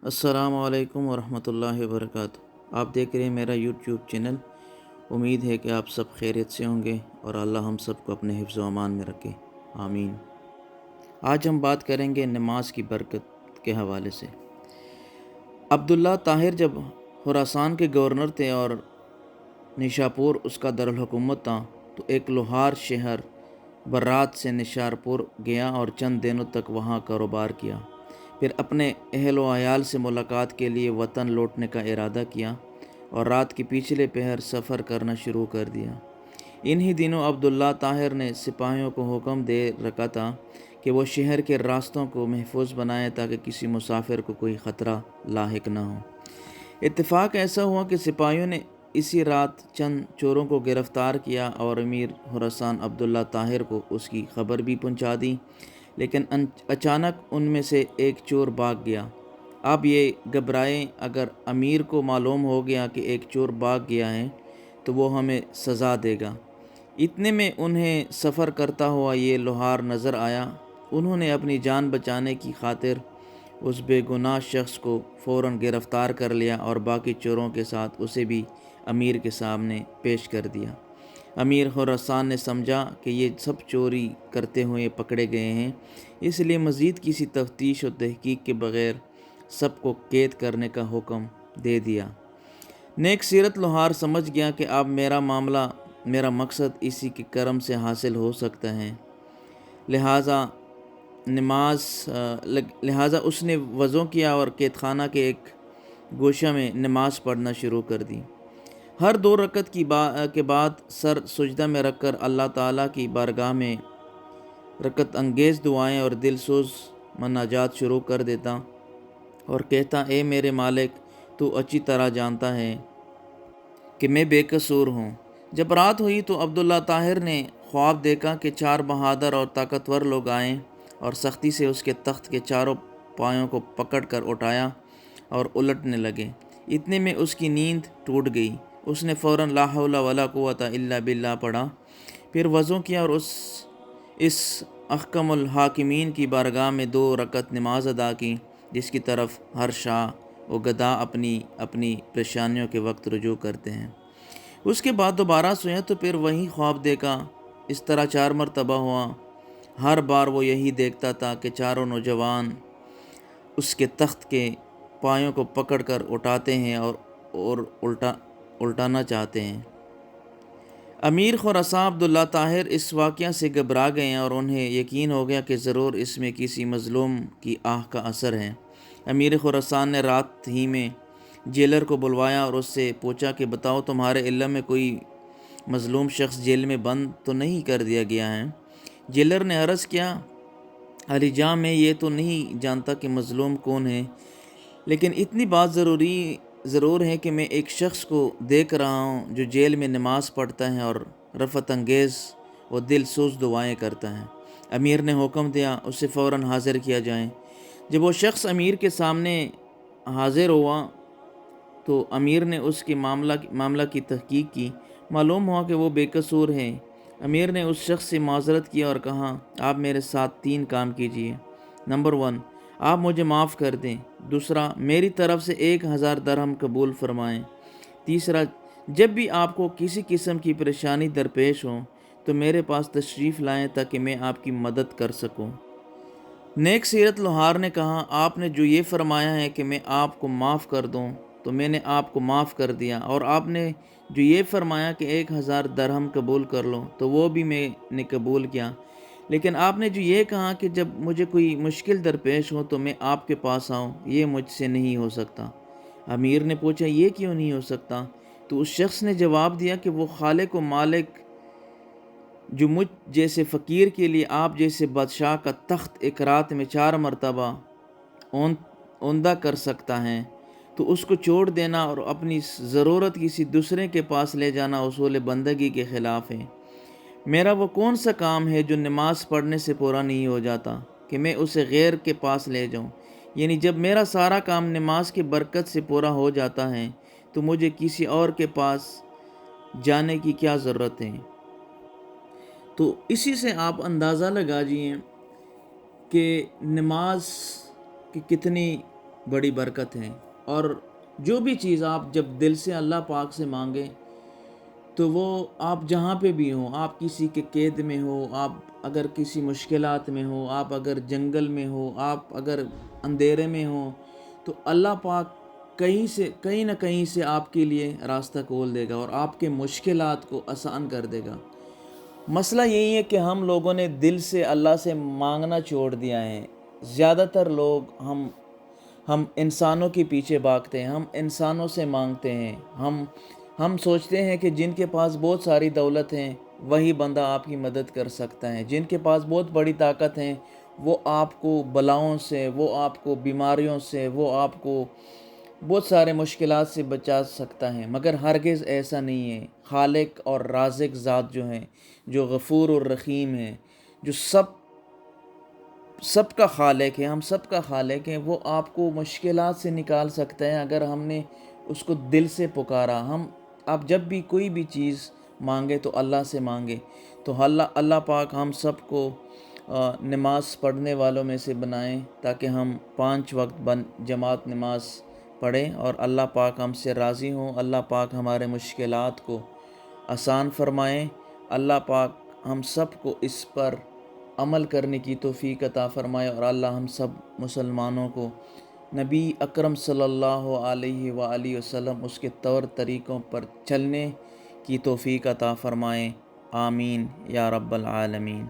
السلام علیکم ورحمۃ اللہ وبرکاتہ۔ آپ دیکھ رہے ہیں میرا یوٹیوب چینل۔ امید ہے کہ آپ سب خیریت سے ہوں گے اور اللہ ہم سب کو اپنے حفظ و امان میں رکھے، آمین۔ آج ہم بات کریں گے نماز کی برکت کے حوالے سے۔ عبداللہ طاہر جب خراسان کے گورنر تھے اور نشاپور اس کا دارالحکومت تھا، تو ایک لوہار شہر برات سے نشاپور گیا اور چند دنوں تک وہاں کاروبار کیا۔ پھر اپنے اہل و عیال سے ملاقات کے لیے وطن لوٹنے کا ارادہ کیا اور رات کے پچھلے پہر سفر کرنا شروع کر دیا۔ انہی دنوں عبداللہ طاہر نے سپاہیوں کو حکم دے رکھا تھا کہ وہ شہر کے راستوں کو محفوظ بنائیں تاکہ کسی مسافر کو کوئی خطرہ لاحق نہ ہو۔ اتفاق ایسا ہوا کہ سپاہیوں نے اسی رات چند چوروں کو گرفتار کیا اور امیر خراسان عبداللہ طاہر کو اس کی خبر بھی پہنچا دی، لیکن اچانک ان میں سے ایک چور بھاگ گیا۔ اب یہ گھبرائے، اگر امیر کو معلوم ہو گیا کہ ایک چور بھاگ گیا ہے تو وہ ہمیں سزا دے گا۔ اتنے میں انہیں سفر کرتا ہوا یہ لوہار نظر آیا۔ انہوں نے اپنی جان بچانے کی خاطر اس بے گناہ شخص کو فوراً گرفتار کر لیا اور باقی چوروں کے ساتھ اسے بھی امیر کے سامنے پیش کر دیا۔ امیر خراسان نے سمجھا کہ یہ سب چوری کرتے ہوئے پکڑے گئے ہیں، اس لیے مزید کسی تفتیش و تحقیق کے بغیر سب کو قید کرنے کا حکم دے دیا۔ نیک سیرت لوہار سمجھ گیا کہ اب میرا مقصد اسی کے کرم سے حاصل ہو سکتا ہے، لہٰذا اس نے وضو کیا اور قید خانہ کے ایک گوشہ میں نماز پڑھنا شروع کر دی۔ ہر 2 رکعت کے بعد سر سجدہ میں رکھ کر اللہ تعالیٰ کی بارگاہ میں رکعت انگیز دعائیں اور دل سوز مناجات شروع کر دیتا اور کہتا، اے میرے مالک، تو اچھی طرح جانتا ہے کہ میں بے قصور ہوں۔ جب رات ہوئی تو عبداللہ طاہر نے خواب دیکھا کہ 4 بہادر اور طاقتور لوگ آئے اور سختی سے اس کے تخت کے چاروں پایوں کو پکڑ کر اٹھایا اور الٹنے لگے۔ اتنے میں اس کی نیند ٹوٹ گئی۔ اس نے فوراً لا حول ولا قوت الا باللہ پڑھا، پھر وضو کیا اور اس احکم الحاکمین کی بارگاہ میں 2 رکعت نماز ادا کی، جس کی طرف ہر شاہ و گدھا اپنی اپنی پریشانیوں کے وقت رجوع کرتے ہیں۔ اس کے بعد دوبارہ سویا تو پھر وہی خواب دیکھا۔ اس طرح 4 مرتبہ ہوا۔ ہر بار وہ یہی دیکھتا تھا کہ چاروں نوجوان اس کے تخت کے پایوں کو پکڑ کر اٹھاتے ہیں اور الٹانا چاہتے ہیں۔ امیر خراسان عبداللہ طاہر اس واقعہ سے گھبرا گئے ہیں اور انہیں یقین ہو گیا کہ ضرور اس میں کسی مظلوم کی آہ کا اثر ہے۔ امیر خراسان نے رات ہی میں جیلر کو بلوایا اور اس سے پوچھا کہ بتاؤ، تمہارے علم میں کوئی مظلوم شخص جیل میں بند تو نہیں کر دیا گیا ہے؟ جیلر نے عرض کیا، علی جاں، میں یہ تو نہیں جانتا کہ مظلوم کون ہے، لیکن اتنی بات ضرور ہے کہ میں ایک شخص کو دیکھ رہا ہوں جو جیل میں نماز پڑھتا ہے اور رفعت انگیز و دل سوز دعائیں کرتا ہے۔ امیر نے حکم دیا اسے فوراً حاضر کیا جائے۔ جب وہ شخص امیر کے سامنے حاضر ہوا تو امیر نے اس کے معاملہ کی تحقیق کی۔ معلوم ہوا کہ وہ بے قصور ہے۔ امیر نے اس شخص سے معذرت کیا اور کہا، آپ میرے ساتھ 3 کام کیجیے۔ نمبر 1، آپ مجھے معاف کر دیں۔ دوسرا، میری طرف سے 1000 درہم قبول فرمائیں۔ تیسرا، جب بھی آپ کو کسی قسم کی پریشانی درپیش ہو تو میرے پاس تشریف لائیں تاکہ میں آپ کی مدد کر سکوں۔ نیک سیرت لوہار نے کہا، آپ نے جو یہ فرمایا ہے کہ میں آپ کو معاف کر دوں تو میں نے آپ کو معاف کر دیا، اور آپ نے جو یہ فرمایا کہ 1000 درہم قبول کر لو تو وہ بھی میں نے قبول کیا، لیکن آپ نے جو یہ کہا کہ جب مجھے کوئی مشکل درپیش ہو تو میں آپ کے پاس آؤں، یہ مجھ سے نہیں ہو سکتا۔ امیر نے پوچھا، یہ کیوں نہیں ہو سکتا؟ تو اس شخص نے جواب دیا کہ وہ خالق و مالک جو مجھ جیسے فقیر کے لیے آپ جیسے بادشاہ کا تخت ایک رات میں 4 مرتبہ اوندہ کر سکتا ہے، تو اس کو چھوڑ دینا اور اپنی ضرورت کسی دوسرے کے پاس لے جانا اصول بندگی کے خلاف ہے۔ میرا وہ کون سا کام ہے جو نماز پڑھنے سے پورا نہیں ہو جاتا کہ میں اسے غیر کے پاس لے جاؤں؟ یعنی جب میرا سارا کام نماز کی برکت سے پورا ہو جاتا ہے تو مجھے کسی اور کے پاس جانے کی کیا ضرورت ہے؟ تو اسی سے آپ اندازہ لگا جائیں کہ نماز کی کتنی بڑی برکت ہے۔ اور جو بھی چیز آپ جب دل سے اللہ پاک سے مانگیں تو وہ آپ جہاں پہ بھی ہوں، آپ کسی کے قید میں ہو، آپ اگر کسی مشکلات میں ہو، آپ اگر جنگل میں ہو، آپ اگر اندھیرے میں ہو، تو اللہ پاک کہیں نہ کہیں سے آپ کے لیے راستہ کھول دے گا اور آپ کے مشکلات کو آسان کر دے گا۔ مسئلہ یہی ہے کہ ہم لوگوں نے دل سے اللہ سے مانگنا چھوڑ دیا ہے۔ زیادہ تر لوگ ہم انسانوں کے پیچھے بھاگتے ہیں، ہم انسانوں سے مانگتے ہیں، ہم سوچتے ہیں کہ جن کے پاس بہت ساری دولت ہیں وہی بندہ آپ کی مدد کر سکتا ہے، جن کے پاس بہت بڑی طاقت ہیں وہ آپ کو بلاؤں سے، وہ آپ کو بیماریوں سے، وہ آپ کو بہت سارے مشکلات سے بچا سکتا ہے، مگر ہرگز ایسا نہیں ہے۔ خالق اور رازق ذات جو ہیں، جو غفور اور رحیم ہیں، جو سب کا خالق ہے، ہم سب کا خالق ہے، وہ آپ کو مشکلات سے نکال سکتا ہے اگر ہم نے اس کو دل سے پکارا۔ آپ جب بھی کوئی بھی چیز مانگے تو اللہ سے مانگے، تو اللہ پاک ہم سب کو نماز پڑھنے والوں میں سے بنائیں، تاکہ ہم 5 وقت جماعت نماز پڑھیں اور اللہ پاک ہم سے راضی ہوں، اللہ پاک ہمارے مشکلات کو آسان فرمائیں۔ اللہ پاک ہم سب کو اس پر عمل کرنے کی توفیق عطا فرمائے، اور اللہ ہم سب مسلمانوں کو نبی اکرم صلی اللہ علیہ وآلہ وسلم اس کے طور طریقوں پر چلنے کی توفیق عطا فرمائے۔ آمین یا رب العالمین۔